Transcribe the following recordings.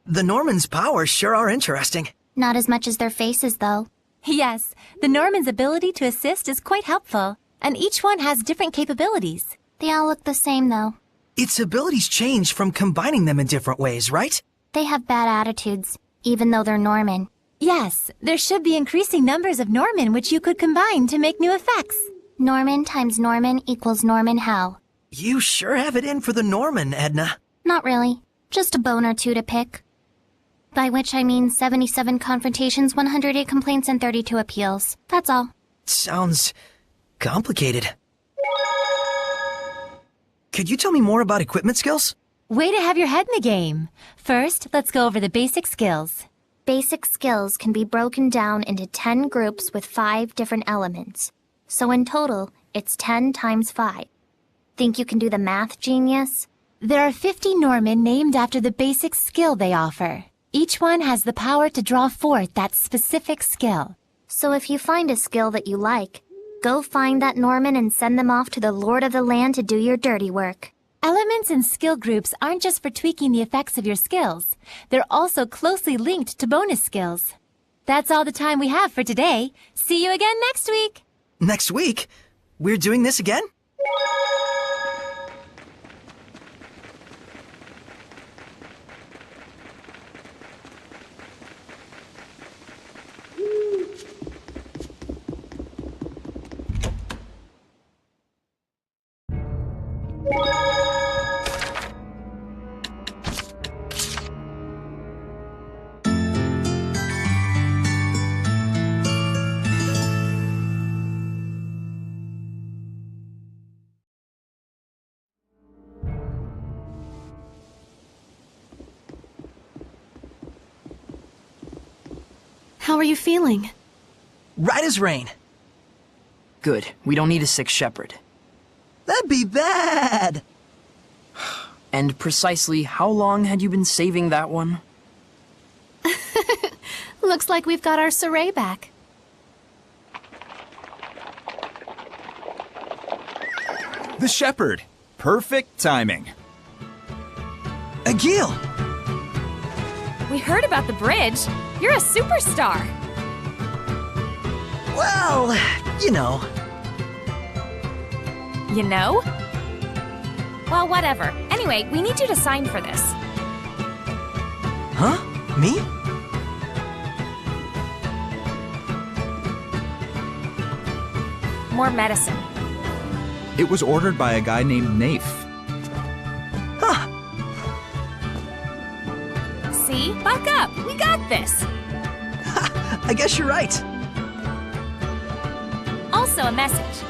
The Normans' powers sure are interesting. Not as much as their faces, though. Yes, the Norman's ability to assist is quite helpful, and each one has different capabilities. They all look the same, though. Its abilities change from combining them in different ways, right? They have bad attitudes, even though they're Norman. Yes, there should be increasing numbers of Norman which you could combine to make new effects. Norman times Norman equals Norman how? You sure have it in for the Norman, Edna. Not really. Just a bone or two to pick. By which I mean 77 confrontations, 108 complaints, and 32 appeals. That's all. Sounds complicated. Could you tell me more about equipment skills? Way to have your head in the game. First, let's go over the basic skills. Basic skills can be broken down into 10 groups with 5 different elements. So in total, it's 10 times 5. Think you can do the math, genius? There are 50 Norman named after the basic skill they offer. Each one has the power to draw forth that specific skill. So if you find a skill that you like, go find that Norman and send them off to the Lord of the Land to do your dirty work. Elements and skill groups aren't just for tweaking the effects of your skills. They're also closely linked to bonus skills. That's all the time we have for today. See you again next week. Next week? We're doing this again? How are you feeling? Right as rain. Good. We don't need a sick shepherd. That'd be bad! And precisely how long had you been saving that one? Looks like we've got our Saray back. The shepherd. Perfect timing. Agil! We heard about the bridge. You're a superstar. Well, you know. You know? Well, whatever. Anyway, we need you to sign for this. Huh? Me? More medicine. It was ordered by a guy named Nafe. Huh. See? Buck up! We got this! I guess you're right. Also a message.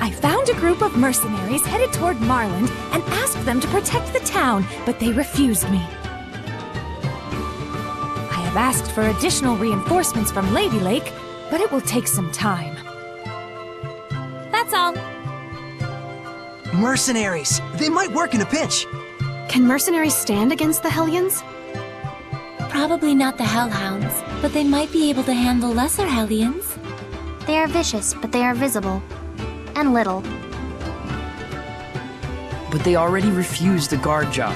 I found a group of mercenaries headed toward Marland and asked them to protect the town, but they refused me. I have asked for additional reinforcements from Lady Lake, but it will take some time. That's all. Mercenaries. They might work in a pinch. Can mercenaries stand against the Hellions? Probably not the Hellhounds, but they might be able to handle lesser Hellions. They are vicious, but they are visible. And little. But they already refused the guard job.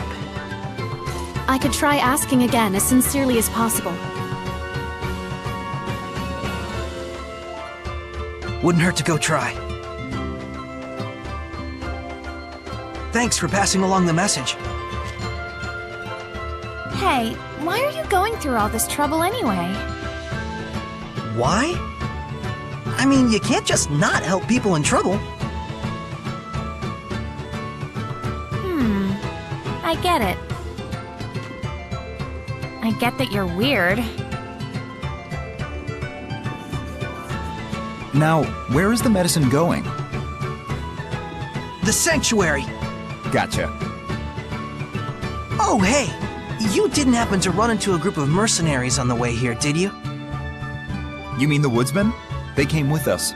I could try asking again as sincerely as possible. Wouldn't hurt to go try. Thanks for passing along the message. Hey, why are you going through all this trouble anyway? Why? I mean, you can't just not help people in trouble. I get it. I get that you're weird. Now, where is the medicine going? The sanctuary. Gotcha. Oh, hey! You didn't happen to run into a group of mercenaries on the way here, did you? You mean the woodsmen? They came with us.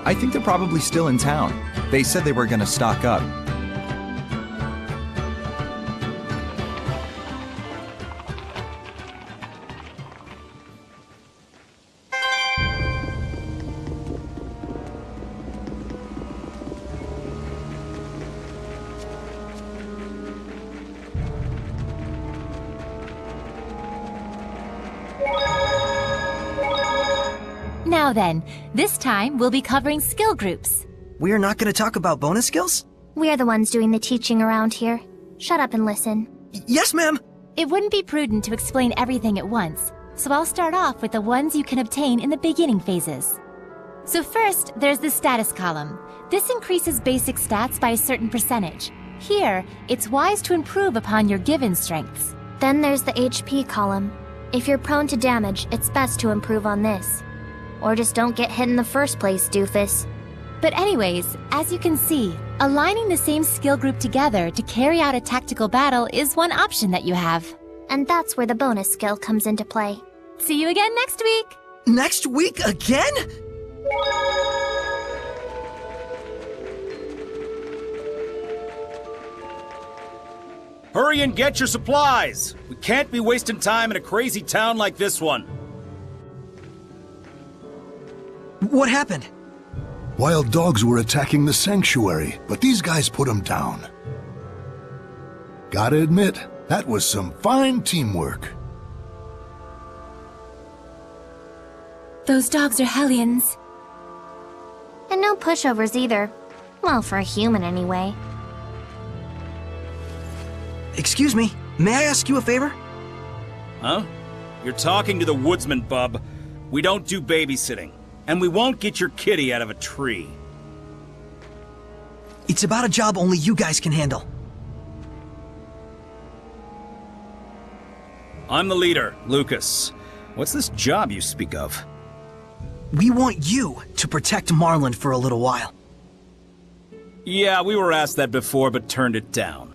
I think they're probably still in town. They said they were gonna stock up. Now then, this time we'll be covering skill groups. We're not gonna talk about bonus skills? We're the ones doing the teaching around here. Shut up and listen. Yes, ma'am! It wouldn't be prudent to explain everything at once, so I'll start off with the ones you can obtain in the beginning phases. So first, there's the status column. This increases basic stats by a certain percentage. Here, it's wise to improve upon your given strengths. Then there's the HP column. If you're prone to damage, it's best to improve on this. Or just don't get hit in the first place, doofus. But anyways, as you can see, aligning the same skill group together to carry out a tactical battle is one option that you have. And that's where the bonus skill comes into play. See you again next week! Next week again? Hurry and get your supplies! We can't be wasting time in a crazy town like this one. What happened? Wild dogs were attacking the sanctuary, but these guys put them down. Gotta admit, that was some fine teamwork. Those dogs are hellions. And no pushovers either. Well, for a human anyway. Excuse me, may I ask you a favor? Huh? You're talking to the woodsman, bub. We don't do babysitting. And we won't get your kitty out of a tree. It's about a job only you guys can handle. I'm the leader, Lucas. What's this job you speak of? We want you to protect Marlin for a little while. Yeah, we were asked that before, but turned it down.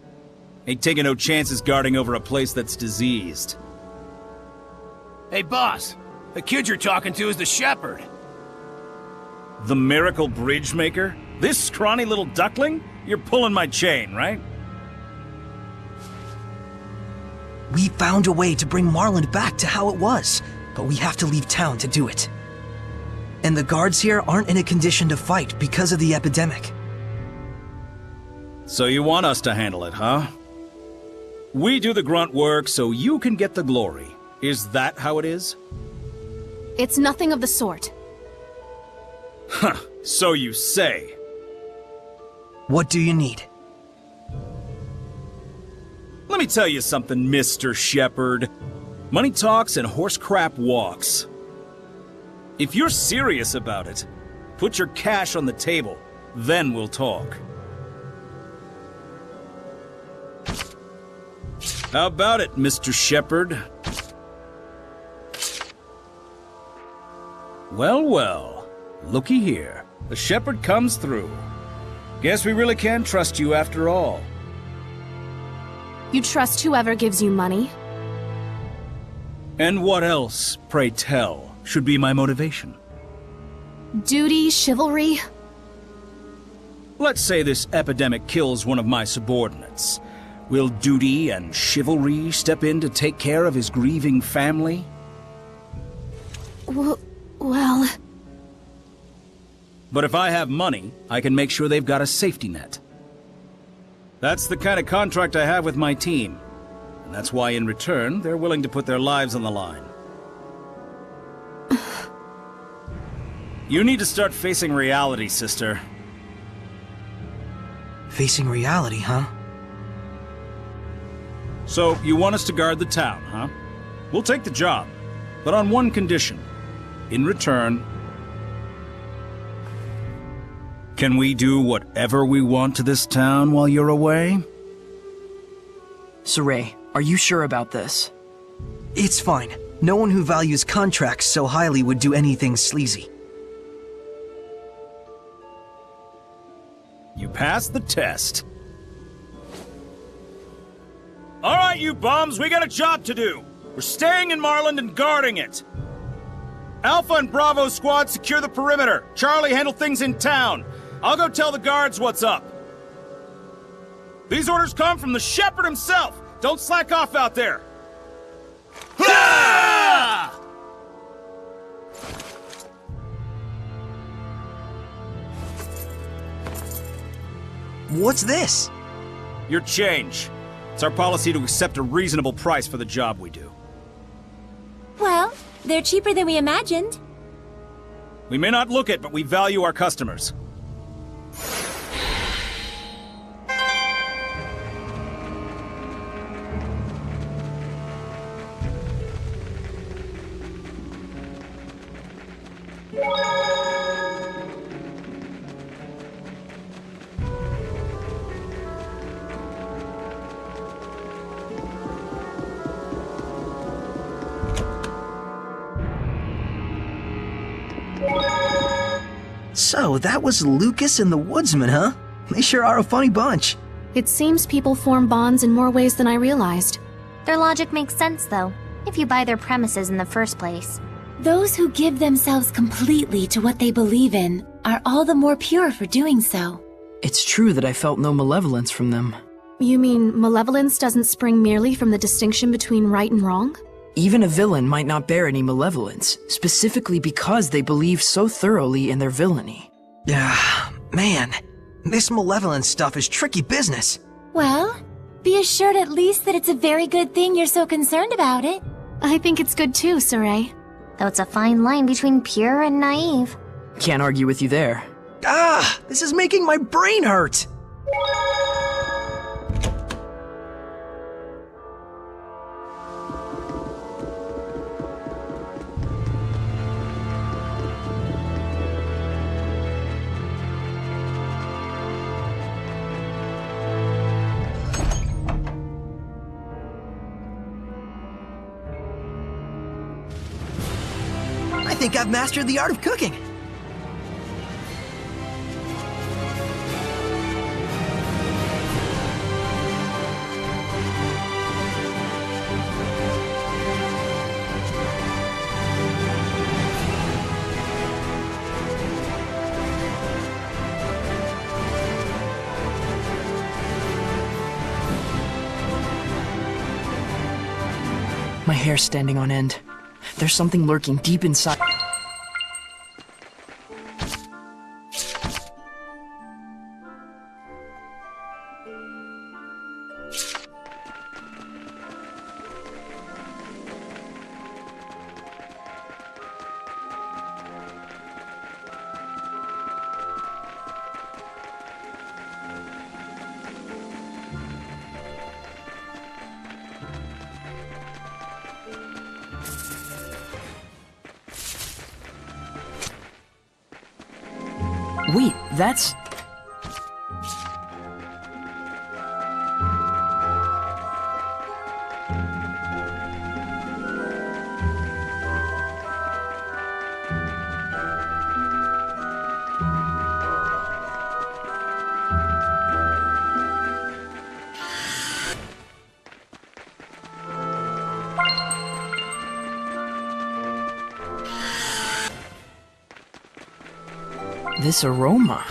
Ain't taking no chances guarding over a place that's diseased. Hey, boss. The kid you're talking to is the shepherd. The miracle bridge maker? This scrawny little duckling? You're pulling my chain, right? We found a way to bring Marlin back to how it was, but we have to leave town to do it. And the guards here aren't in a condition to fight because of the epidemic. So you want us to handle it, huh? We do the grunt work so you can get the glory. Is that how it is? It's nothing of the sort. Huh, so you say. What do you need? Let me tell you something, Mr. Shepherd. Money talks and horse crap walks. If you're serious about it, put your cash on the table, then we'll talk. How about it, Mr. Shepherd? Well, well. Looky here. The shepherd comes through. Guess we really can trust you after all. You trust whoever gives you money? And what else, pray tell, should be my motivation? Duty, chivalry? Let's say this epidemic kills one of my subordinates. Will duty and chivalry step in to take care of his grieving family? Well... But if I have money, I can make sure they've got a safety net. That's the kind of contract I have with my team. And that's why in return, they're willing to put their lives on the line. You need to start facing reality, sister. Facing reality, huh? So, you want us to guard the town, huh? We'll take the job, but on one condition. In return, can we do whatever we want to this town while you're away? Saray, are you sure about this? It's fine. No one who values contracts so highly would do anything sleazy. You passed the test. All right, you bums, we got a job to do. We're staying in Marland and guarding it. Alpha and Bravo squad secure the perimeter. Charlie handle things in town. I'll go tell the guards what's up. These orders come from the shepherd himself. Don't slack off out there. Ah! What's this? Your change. It's our policy to accept a reasonable price for the job we do. Well, they're cheaper than we imagined. We may not look it, but we value our customers. So, that was Lucas and the Woodsman, huh? They sure are a funny bunch. It seems people form bonds in more ways than I realized. Their logic makes sense, though, if you buy their premises in the first place. Those who give themselves completely to what they believe in are all the more pure for doing so. It's true that I felt no malevolence from them. You mean malevolence doesn't spring merely from the distinction between right and wrong? Even a villain might not bear any malevolence, specifically because they believe so thoroughly in their villainy. Man, this malevolence stuff is tricky business. Well, be assured at least that it's a very good thing you're so concerned about it. I think it's good too, Saray. Though it's a fine line between pure and naive. Can't argue with you there. This is making my brain hurt. I think I've mastered the art of cooking. My hair's standing on end. There's something lurking deep inside. Wait, that's... this aroma.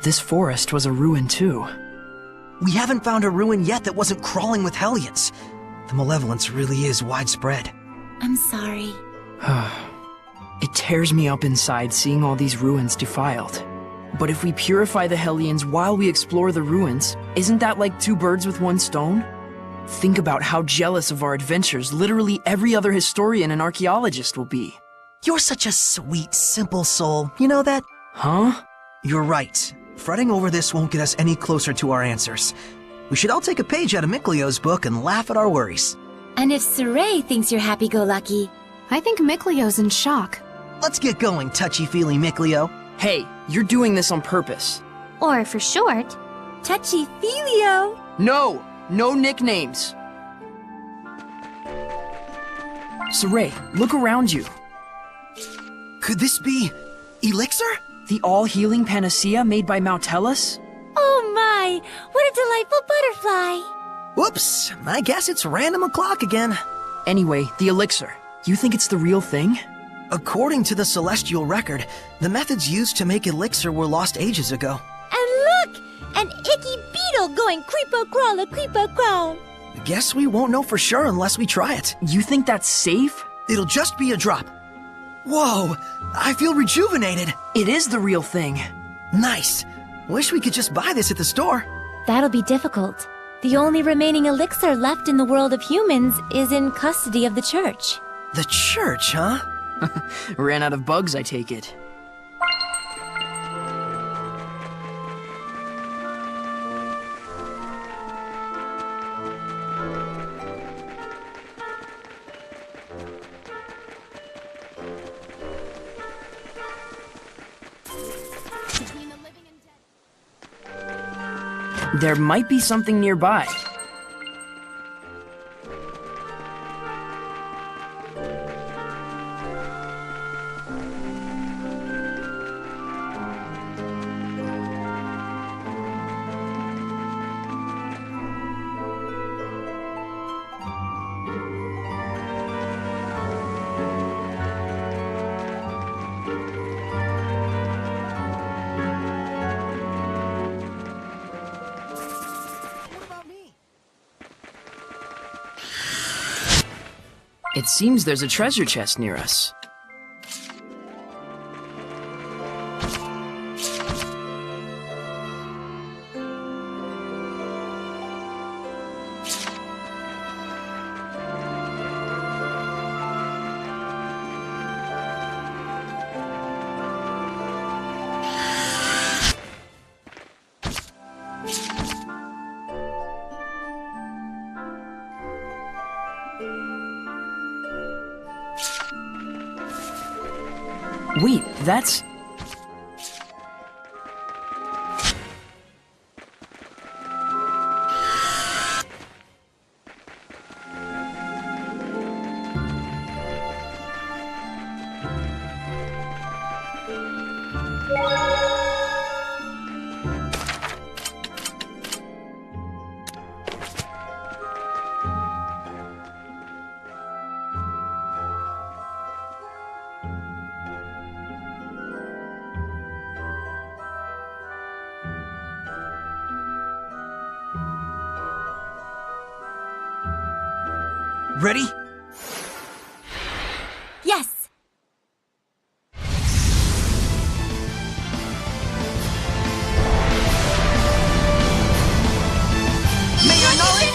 This forest was a ruin too. We haven't found a ruin yet that wasn't crawling with Hellions. The malevolence really is widespread. I'm sorry. It tears me up inside seeing all these ruins defiled. But if we purify the Hellions while we explore the ruins, isn't that like two birds with one stone? Think about how jealous of our adventures literally every other historian and archaeologist will be. You're such a sweet, simple soul. You know that? Huh? You're right. Fretting over this won't get us any closer to our answers. We should all take a page out of Miklio's book and laugh at our worries. And if Saray thinks you're happy-go-lucky... I think Miklio's in shock. Let's get going, touchy-feely Miklio. Hey, you're doing this on purpose. Or for short, Touchy-feelio! No! No nicknames! Saray, look around you. Could this be... Elixir? The all-healing panacea made by Mautellus? Oh my! What a delightful butterfly! Whoops, I guess it's random o'clock again. Anyway, the elixir. You think it's the real thing? According to the Celestial Record, the methods used to make elixir were lost ages ago. And look! An icky beetle going creepo-crawler, creepo-crawl! Guess we won't know for sure unless we try it. You think that's safe? It'll just be a drop. Whoa, I feel rejuvenated. It is the real thing. Nice. Wish we could just buy this at the store. That'll be difficult. The only remaining elixir left in the world of humans is in custody of the church. The church, huh? Ran out of bugs, I take it. There might be something nearby. It seems there's a treasure chest near us. Wait, that's... Ready? Yes!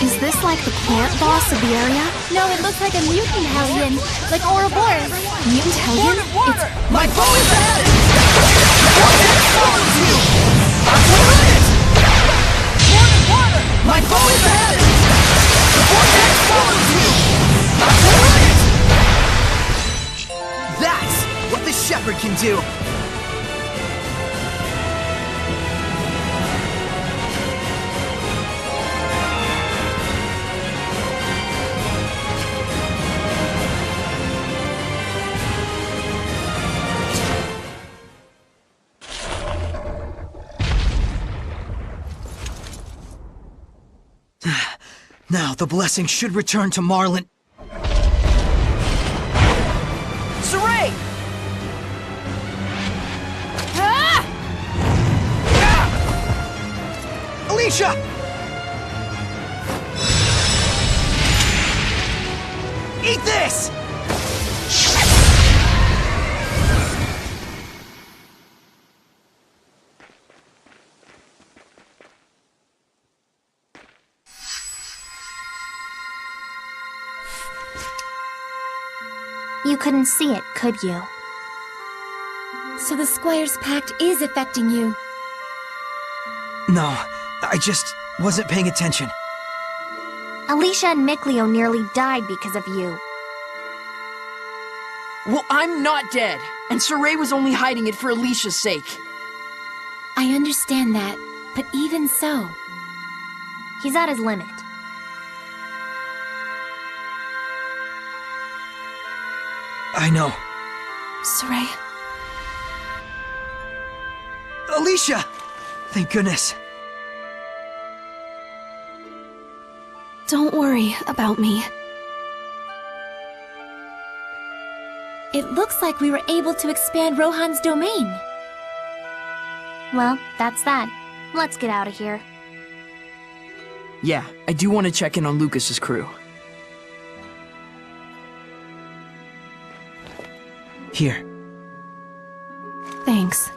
Is this like the plant boss of the area? No, it looks like a mutant hellion, like Ouroboros. Mutant hellion? It's... My bow is ahead! Follows you! My bow is ahead! The vortex follows you! That's what the shepherd can do! Now the blessing should return to Marlin. Saray! Alicia! Eat this! You couldn't see it, could you? So the Squire's Pact is affecting you. No, I just wasn't paying attention. Alicia and Mikleo nearly died because of you. Well, I'm not dead, and Saray was only hiding it for Alicia's sake. I understand that, but even so... He's at his limit. I know. Saray. Alicia! Thank goodness. Don't worry about me. It looks like we were able to expand Rohan's domain. Well, that's that. Let's get out of here. Yeah, I do want to check in on Lucas's crew. Here. Thanks.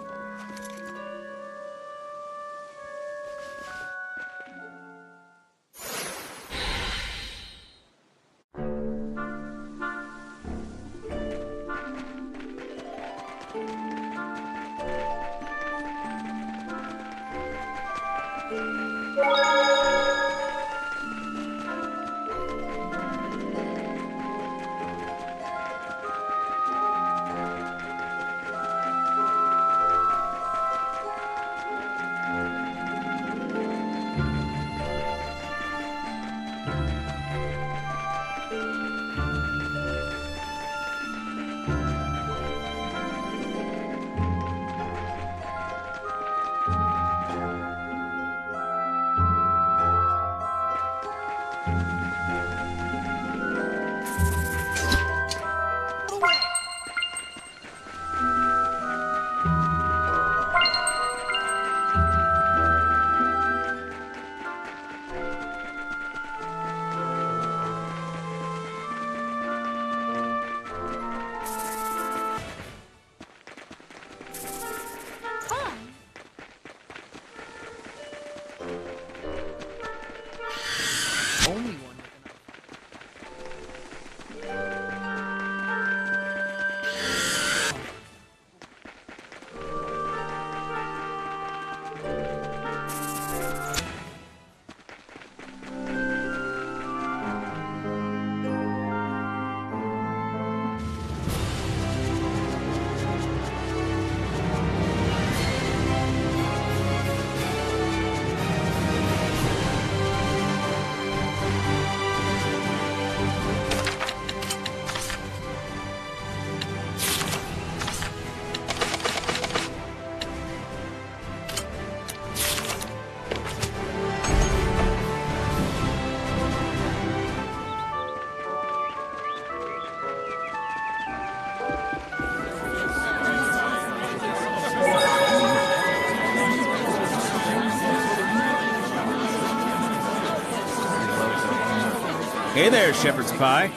Hey there, Shepherd's Pie.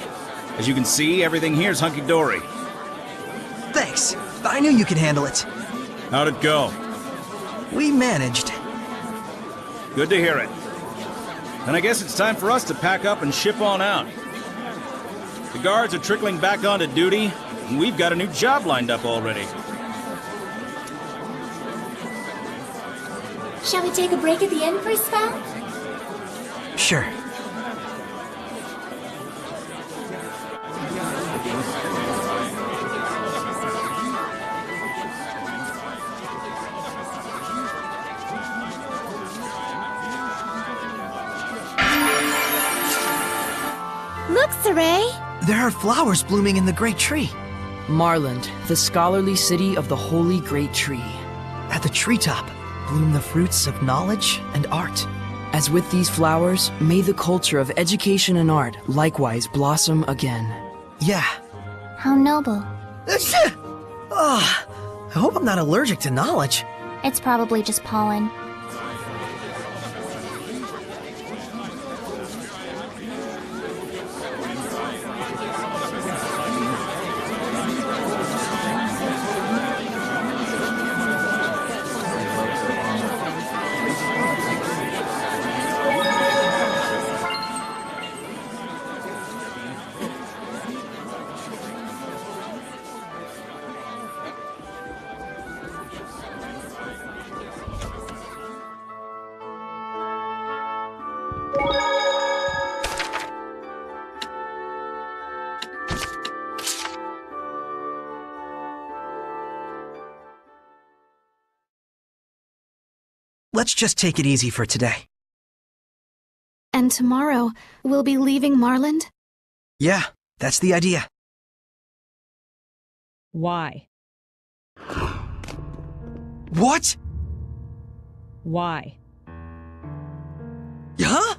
As you can see, everything here's hunky-dory. Thanks. I knew you could handle it. How'd it go? We managed. Good to hear it. Then I guess it's time for us to pack up and ship on out. The guards are trickling back onto duty, and we've got a new job lined up already. Shall we take a break at the inn for a spell? Sure. Look, Saray! There are flowers blooming in the Great Tree. Marland, the scholarly city of the Holy Great Tree. At the treetop bloom the fruits of knowledge and art. As with these flowers, may the culture of education and art likewise blossom again. Yeah. How noble. I hope I'm not allergic to knowledge. It's probably just pollen. Let's just take it easy for today. And tomorrow, we'll be leaving Marland? Yeah, that's the idea. Why? What? Why? Huh?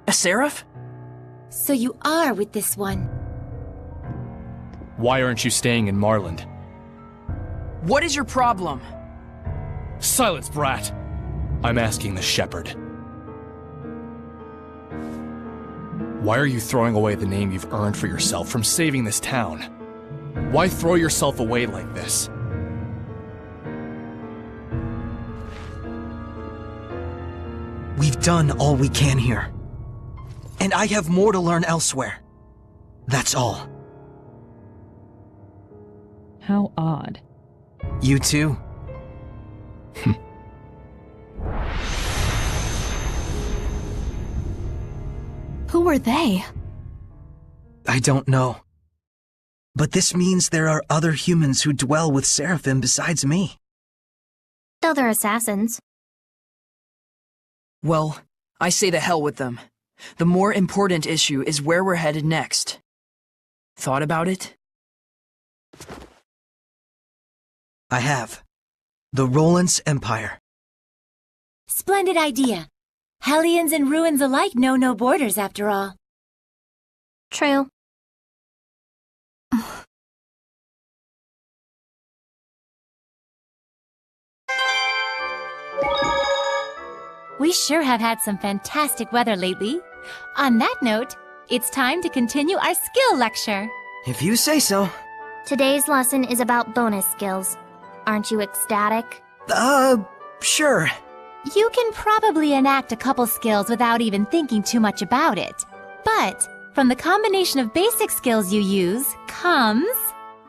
A seraph? So you are with this one. Why aren't you staying in Marland? What is your problem? Silence, brat! I'm asking the shepherd. Why are you throwing away the name you've earned for yourself from saving this town? Why throw yourself away like this? We've done all we can here. And I have more to learn elsewhere. That's all. How odd. You too. Who are they? I don't know. But this means there are other humans who dwell with Seraphim besides me. Though they're assassins. Well, I say to hell with them. The more important issue is where we're headed next. Thought about it? I have. The Roland's Empire. Splendid idea. Hellions and ruins alike know no borders, after all. True. We sure have had some fantastic weather lately. On that note, it's time to continue our skill lecture. If you say so. Today's lesson is about bonus skills. Aren't you ecstatic? Sure. You can probably enact a couple skills without even thinking too much about it. But from the combination of basic skills you use comes...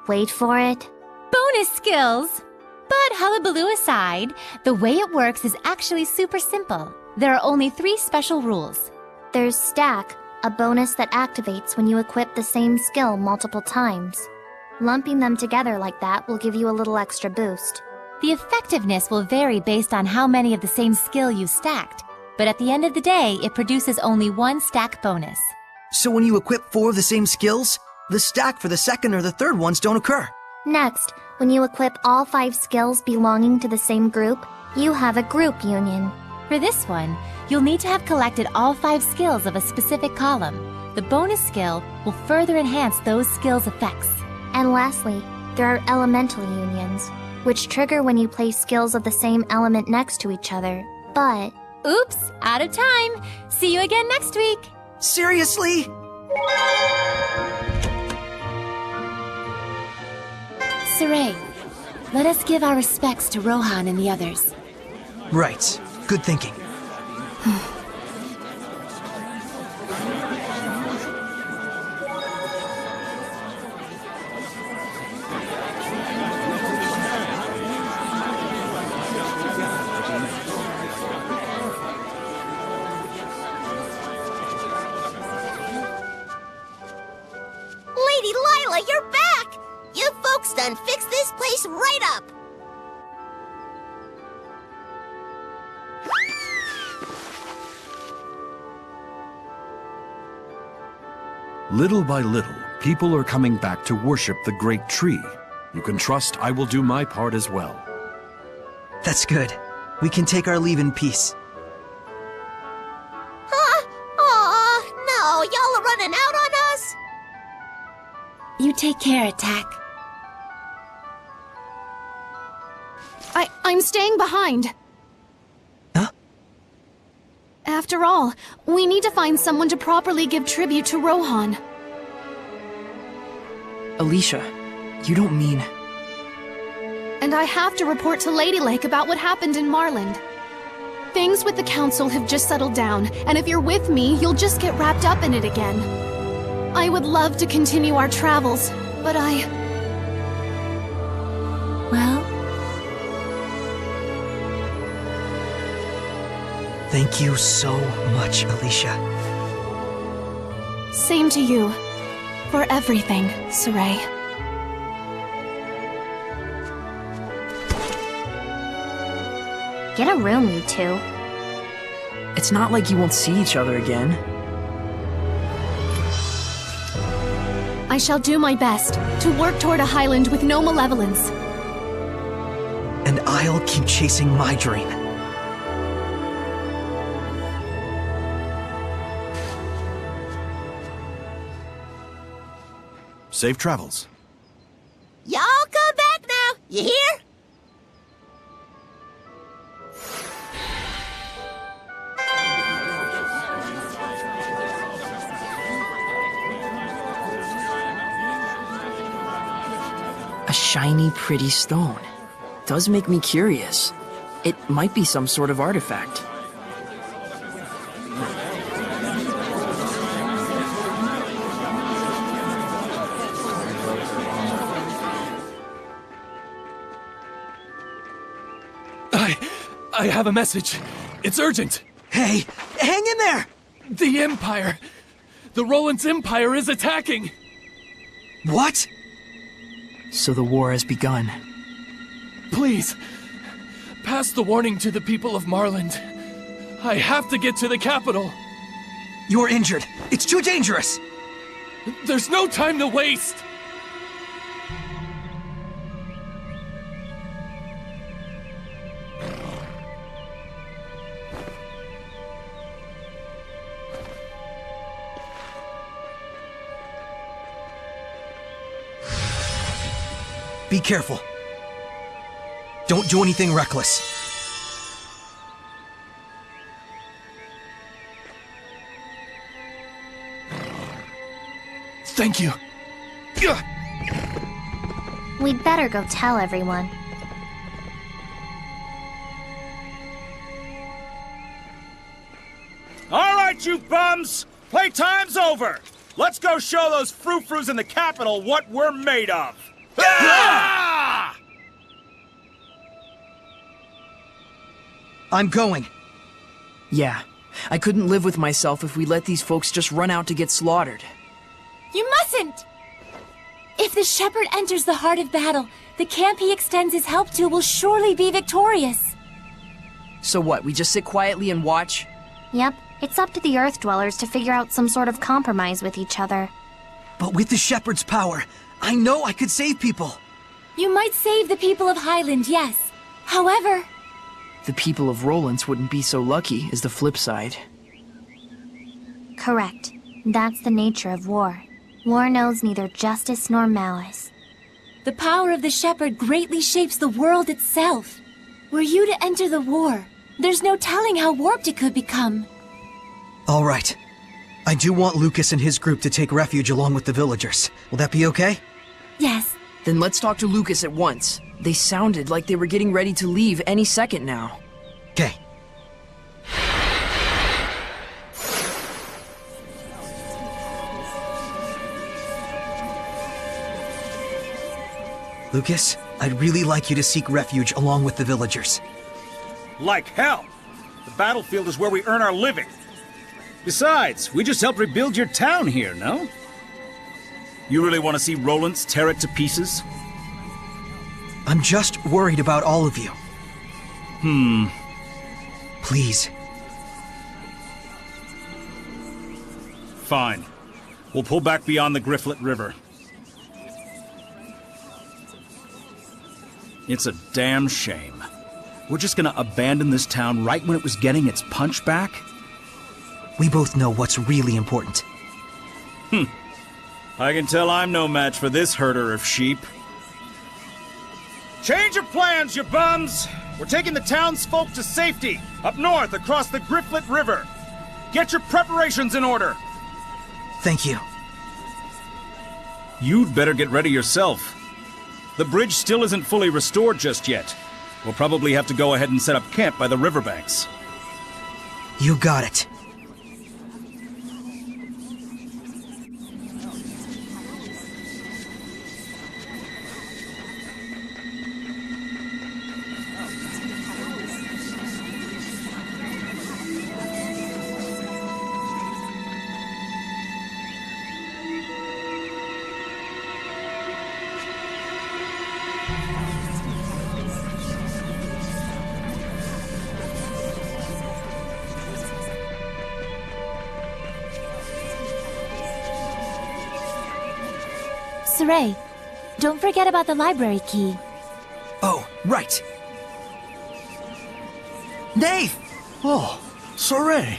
Wait for it. Bonus skills! But hullabaloo aside, the way it works is actually super simple. There are only 3 special rules. There's Stack, a bonus that activates when you equip the same skill multiple times. Lumping them together like that will give you a little extra boost. The effectiveness will vary based on how many of the same skill you stacked, but at the end of the day, it produces only 1 stack bonus. So when you equip 4 of the same skills, the stack for the second or the third ones don't occur. Next, when you equip all 5 skills belonging to the same group, you have a group union. For this one, you'll need to have collected all 5 skills of a specific column. The bonus skill will further enhance those skills' effects. And lastly, there are elemental unions, which trigger when you place skills of the same element next to each other. But... Oops, out of time. See you again next week. Seriously? Saray, let us give our respects to Rohan and the others. Right. Good thinking. Lady Lila, you're back! You folks done fixed this place right up! Little by little, people are coming back to worship the great tree. You can trust I will do my part as well. That's good. We can take our leave in peace. Huh? Aw, no, y'all are running out on us? You take care, Attack. I'm staying behind. Huh? After all, we need to find someone to properly give tribute to Rohan. Alicia, you don't mean... And I have to report to Lady Lake about what happened in Marland. Things with the Council have just settled down, and if you're with me, you'll just get wrapped up in it again. I would love to continue our travels, but Well... Thank you so much, Alicia. Same to you. For everything, Saray. Get a room, you two. It's not like you won't see each other again. I shall do my best to work toward a Highland with no malevolence. And I'll keep chasing my dream. Safe travels. You hear? A shiny, pretty stone. Does make me curious. It might be some sort of artifact. I have a message. It's urgent. Hey, hang in there! The Empire! The Roland's Empire is attacking! What? So the war has begun. Please, pass the warning to the people of Marland. I have to get to the capital. You're injured. It's too dangerous. There's no time to waste. Be careful. Don't do anything reckless. Thank you. We'd better go tell everyone. All right, you bums! Playtime's over! Let's go show those frou-frous in the capital what we're made of! Ah! I'm going. Yeah, I couldn't live with myself if we let these folks just run out to get slaughtered. You mustn't! If the shepherd enters the heart of battle, the camp he extends his help to will surely be victorious. So what, we just sit quietly and watch? Yep, it's up to the Earth Dwellers to figure out some sort of compromise with each other. But with the shepherd's power, I know I could save people. You might save the people of Highland, yes. However... The people of Roland's wouldn't be so lucky, is the flip side. Correct. That's the nature of war. War knows neither justice nor malice. The power of the shepherd greatly shapes the world itself. Were you to enter the war, there's no telling how warped it could become. All right. I do want Lucas and his group to take refuge along with the villagers. Will that be okay? Yes. Then let's talk to Lucas at once. They sounded like they were getting ready to leave any second now. Okay. Lucas, I'd really like you to seek refuge along with the villagers. Like hell! The battlefield is where we earn our living. Besides, we just helped rebuild your town here, no? You really want to see Roland's tear it to pieces? I'm just worried about all of you. Please. Fine. We'll pull back beyond the Grifflet River. It's a damn shame. We're just gonna abandon this town right when it was getting its punch back? We both know what's really important. I can tell I'm no match for this herder of sheep. Change your plans, you bums! We're taking the townsfolk to safety, up north across the Grifflet River. Get your preparations in order. Thank you. You'd better get ready yourself. The bridge still isn't fully restored just yet. We'll probably have to go ahead and set up camp by the riverbanks. You got it. Saray, don't forget about the library key. Oh, right. Dave! Oh, Saray.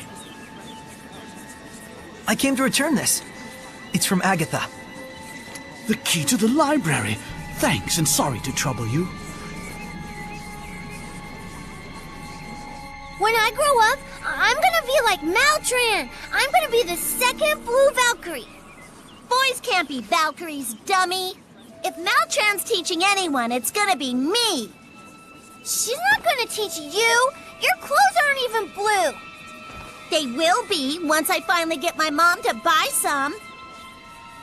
I came to return this. It's from Agatha. The key to the library. Thanks, and sorry to trouble you. When I grow up, I'm gonna be like Maltran. I'm gonna be the second Blue Valkyrie. Boys can't be Valkyries, dummy. If Maltran's teaching anyone, it's gonna be me. She's not gonna teach you. Your clothes aren't even blue. They will be once I finally get my mom to buy some.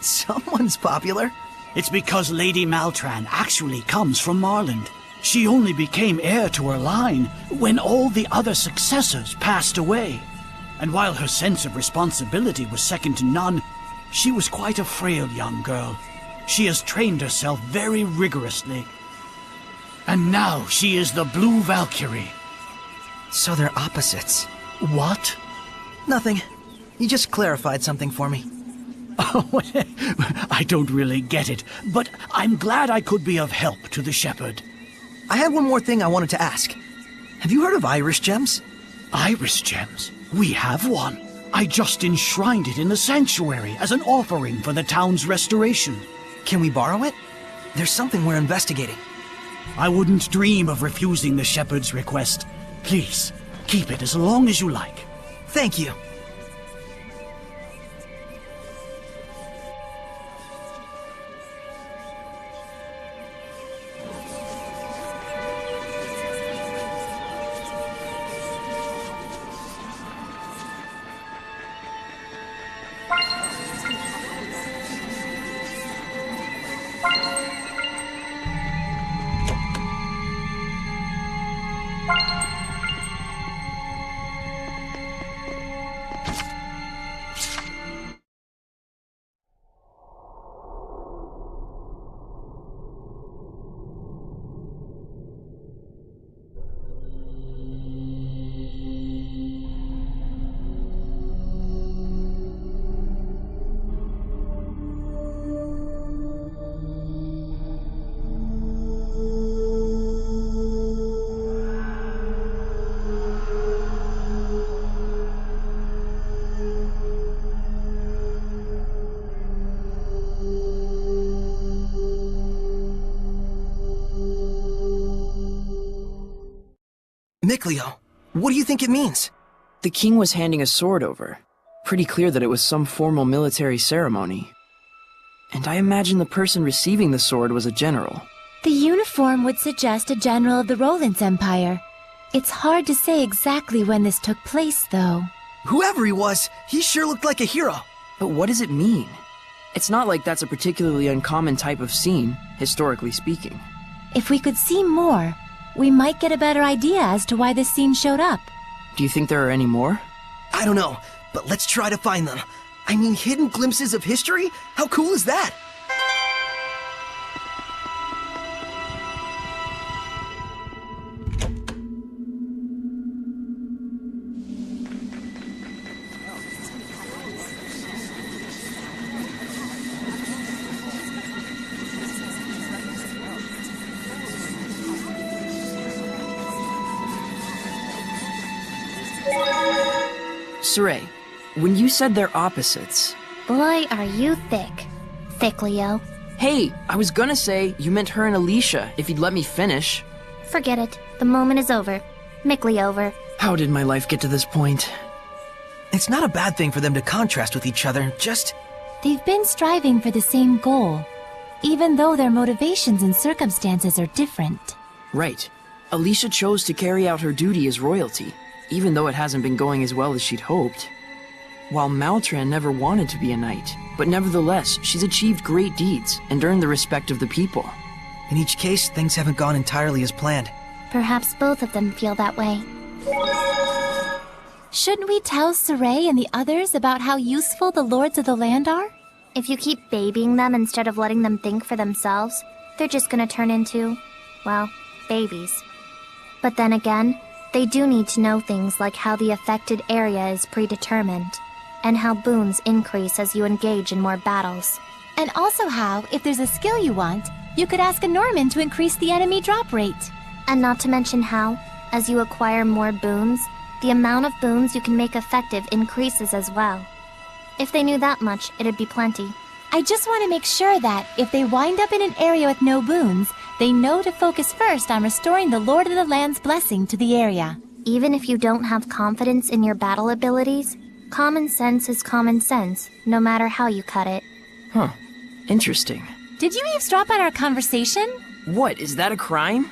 Someone's popular. It's because Lady Maltran actually comes from Marland. She only became heir to her line when all the other successors passed away. And while her sense of responsibility was second to none, she was quite a frail young girl. She has trained herself very rigorously. And now she is the Blue Valkyrie. So they're opposites. What? Nothing. You just clarified something for me. Oh, I don't really get it, but I'm glad I could be of help to the shepherd. I had one more thing I wanted to ask. Have you heard of Iris gems? Iris gems? We have one. I just enshrined it in the sanctuary as an offering for the town's restoration. Can we borrow it? There's something we're investigating. I wouldn't dream of refusing the shepherd's request. Please, keep it as long as you like. Thank you. Mikleo, what do you think it means? The king was handing a sword over. Pretty clear that it was some formal military ceremony. And I imagine the person receiving the sword was a general. The uniform would suggest a general of the Roland's Empire. It's hard to say exactly when this took place, though. Whoever he was, he sure looked like a hero. But what does it mean? It's not like that's a particularly uncommon type of scene, historically speaking. If we could see more, we might get a better idea as to why this scene showed up. Do you think there are any more? I don't know, but let's try to find them. I mean, hidden glimpses of history? How cool is that? Saray, when you said they're opposites... Boy, are you thick. Thick, Leo. Hey, I was gonna say you meant her and Alicia, if you'd let me finish. Forget it. The moment is over. Mickly over. How did my life get to this point? It's not a bad thing for them to contrast with each other, just... They've been striving for the same goal, even though their motivations and circumstances are different. Right. Alicia chose to carry out her duty as royalty, even though it hasn't been going as well as she'd hoped. While Maltran never wanted to be a knight, but nevertheless, she's achieved great deeds and earned the respect of the people. In each case, things haven't gone entirely as planned. Perhaps both of them feel that way. Shouldn't we tell Saray and the others about how useful the lords of the land are? If you keep babying them instead of letting them think for themselves, they're just gonna turn into, well, babies. But then again, they do need to know things like how the affected area is predetermined, and how boons increase as you engage in more battles. And also how, if there's a skill you want, you could ask a Norman to increase the enemy drop rate. And not to mention how, as you acquire more boons, the amount of boons you can make effective increases as well. If they knew that much, it'd be plenty. I just want to make sure that, if they wind up in an area with no boons, they know to focus first on restoring the Lord of the Land's blessing to the area. Even if you don't have confidence in your battle abilities, common sense is common sense, no matter how you cut it. Huh. Interesting. Did you eavesdrop on our conversation? What, is that a crime?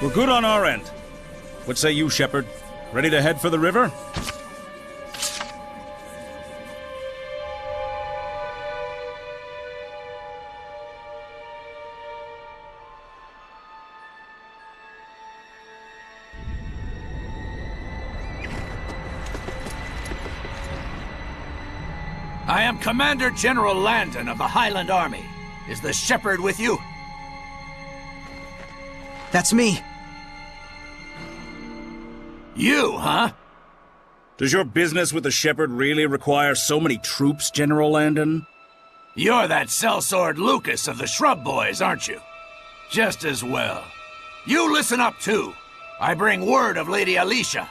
We're good on our end. What say you, Shepard? Ready to head for the river? I am Commander General Landon of the Highland Army. Is the Shepherd with you? That's me. You, huh? Does your business with the Shepherd really require so many troops, General Landon? You're that sellsword Lucas of the Shrub Boys, aren't you? Just as well. You listen up, too. I bring word of Lady Alicia.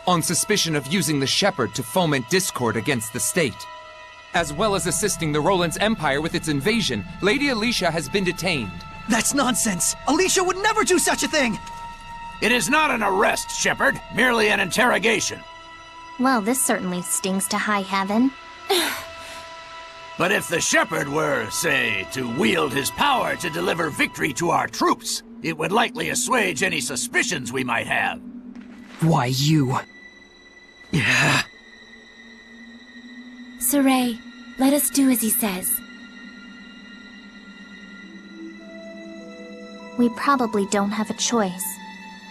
On suspicion of using the Shepherd to foment discord against the state. As well as assisting the Roland's Empire with its invasion, Lady Alicia has been detained. That's nonsense! Alicia would never do such a thing! It is not an arrest, Shepherd. Merely an interrogation. Well, this certainly stings to high heaven. But if the Shepherd were, say, to wield his power to deliver victory to our troops, it would likely assuage any suspicions we might have. Why, you... Yeah. Saray, let us do as he says. We probably don't have a choice.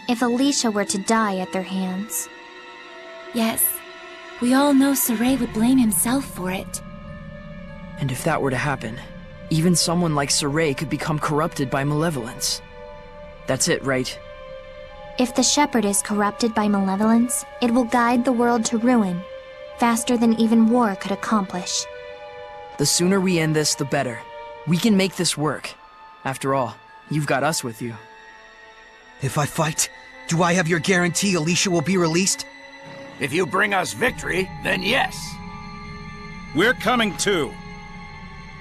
If Alicia were to die at their hands. Yes. We all know Saray would blame himself for it. And if that were to happen, even someone like Saray could become corrupted by malevolence. That's it, right? If the Shepherd is corrupted by malevolence, it will guide the world to ruin, faster than even war could accomplish. The sooner we end this, the better. We can make this work. After all, you've got us with you. If I fight, do I have your guarantee Alicia will be released? If you bring us victory, then yes. We're coming too.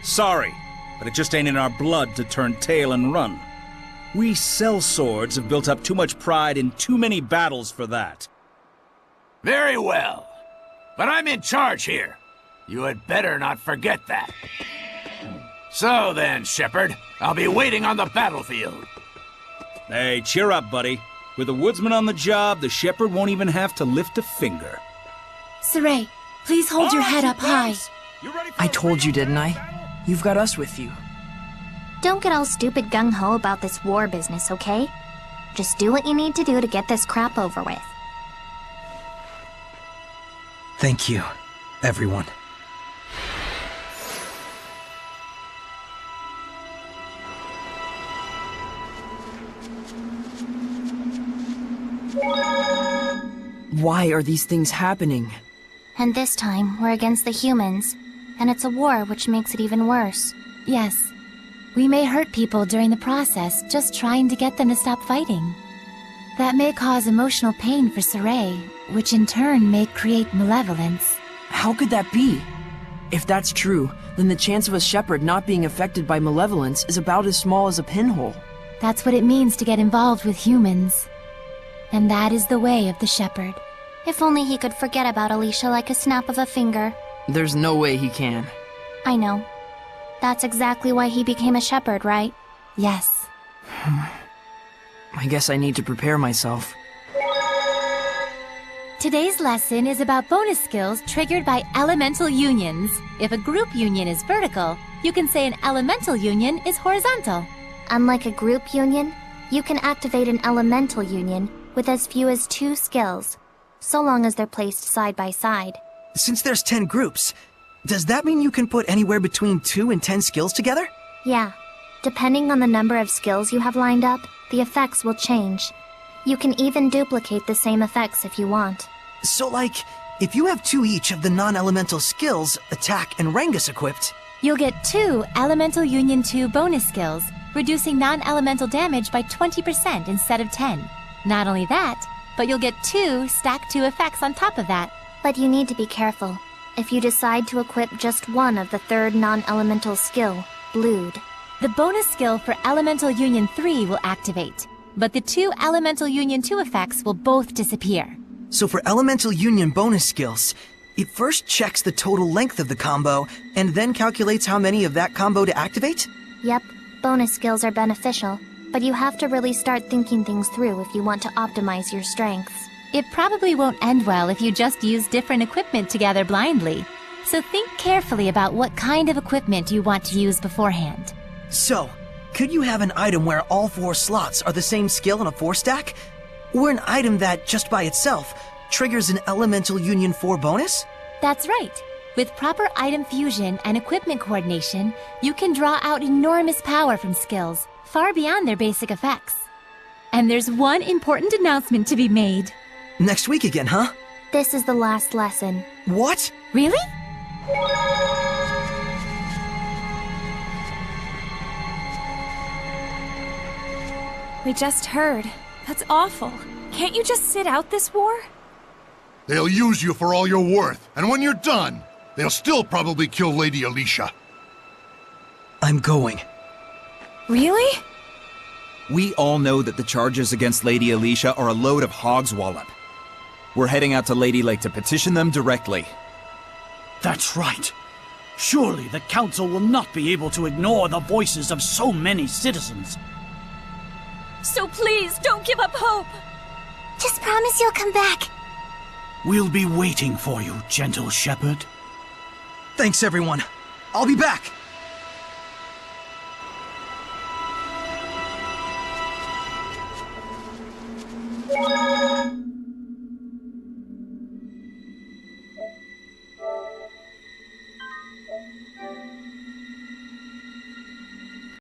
Sorry, but it just ain't in our blood to turn tail and run. We sellswords have built up too much pride in too many battles for that. Very well. But I'm in charge here. You had better not forget that. So then, Shepherd, I'll be waiting on the battlefield. Hey, cheer up, buddy. With a woodsman on the job, the Shepherd won't even have to lift a finger. Saray, please hold your head up high. I told you, didn't I? You've got us with you. Don't get all stupid gung-ho about this war business, okay? Just do what you need to do to get this crap over with. Thank you, everyone. Why are these things happening? And this time, we're against the humans. And it's a war, which makes it even worse. Yes. We may hurt people during the process, just trying to get them to stop fighting. That may cause emotional pain for Saray, which in turn may create malevolence. How could that be? If that's true, then the chance of a Shepherd not being affected by malevolence is about as small as a pinhole. That's what it means to get involved with humans. And that is the way of the Shepherd. If only he could forget about Alicia like a snap of a finger. There's no way he can. I know. That's exactly why he became a Shepherd, right? Yes. I guess I need to prepare myself. Today's lesson is about bonus skills triggered by elemental unions. If a group union is vertical, you can say an elemental union is horizontal. Unlike a group union, you can activate an elemental union with as few as 2 skills, so long as they're placed side by side. Since there's 10 groups, does that mean you can put anywhere between 2 and 10 skills together? Yeah. Depending on the number of skills you have lined up, the effects will change. You can even duplicate the same effects if you want. So like, if you have 2 each of the non-elemental skills, Attack and Rangus equipped... You'll get 2 Elemental Union 2 bonus skills, reducing non-elemental damage by 20% instead of 10. Not only that, but you'll get 2 stack 2 effects on top of that. But you need to be careful. If you decide to equip just one of the third non-elemental skill, Blood, the bonus skill for Elemental Union 3 will activate, but the 2 Elemental Union 2 effects will both disappear. So for Elemental Union bonus skills, it first checks the total length of the combo, and then calculates how many of that combo to activate? Yep, bonus skills are beneficial, but you have to really start thinking things through if you want to optimize your strengths. It probably won't end well if you just use different equipment together blindly. So think carefully about what kind of equipment you want to use beforehand. So, could you have an item where all 4 slots are the same skill in a 4-stack? Or an item that, just by itself, triggers an Elemental Union 4 bonus? That's right. With proper item fusion and equipment coordination, you can draw out enormous power from skills, far beyond their basic effects. And there's one important announcement to be made. Next week again, huh? This is the last lesson. What? Really? We just heard. That's awful. Can't you just sit out this war? They'll use you for all you're worth, and when you're done, they'll still probably kill Lady Alicia. I'm going. Really? We all know that the charges against Lady Alicia are a load of hogswallop. We're heading out to Lady Lake to petition them directly. That's right. Surely the Council will not be able to ignore the voices of so many citizens. So please, don't give up hope! Just promise you'll come back. We'll be waiting for you, gentle shepherd. Thanks, everyone. I'll be back!